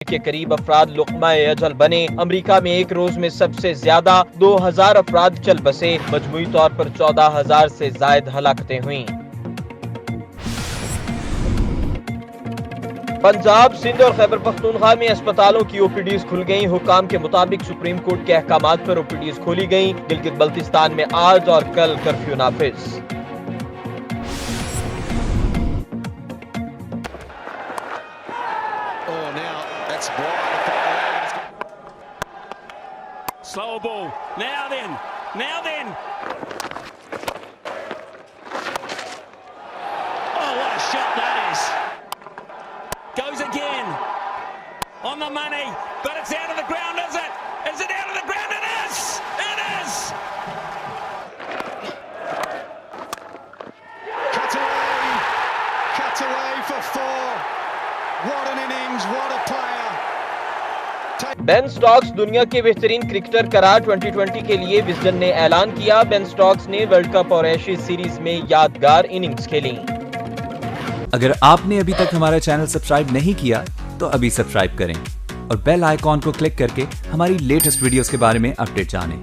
के करीब अफराद लुक़्मा-ए अजल बने। अमरीका में एक रोज में सबसे ज्यादा 2000 अफराद चल बसे। मजमूई तौर पर 14,000 से जायद हलाकतें हुई। पंजाब, सिंध और खैबर पख्तूनख्वा में अस्पतालों की ओपीडीज खुल गई। हुकाम के मुताबिक सुप्रीम कोर्ट के अहकामात पर ओपीडीज खोली गई। गिलगित बल्तिस्तान में आज और कल कर्फ्यू नाफिज। Slow ball. Now then. Oh, what a shot that is. Goes again. On the money. But it's out of the ground, is it? Is it out of the ground? It is! It is! Cut away for four. What an innings, what a player. Ben Stokes दुनिया के बेहतरीन cricketer करार। 2020 के लिए Wisden ने ऐलान किया। Ben Stokes ने वर्ल्ड कप और एशेज सीरीज में यादगार इनिंग्स खेली। अगर आपने अभी तक हमारा चैनल सब्सक्राइब नहीं किया तो अभी सब्सक्राइब करें और बेल आइकॉन को क्लिक करके हमारी लेटेस्ट वीडियोस के बारे में अपडेट जानें।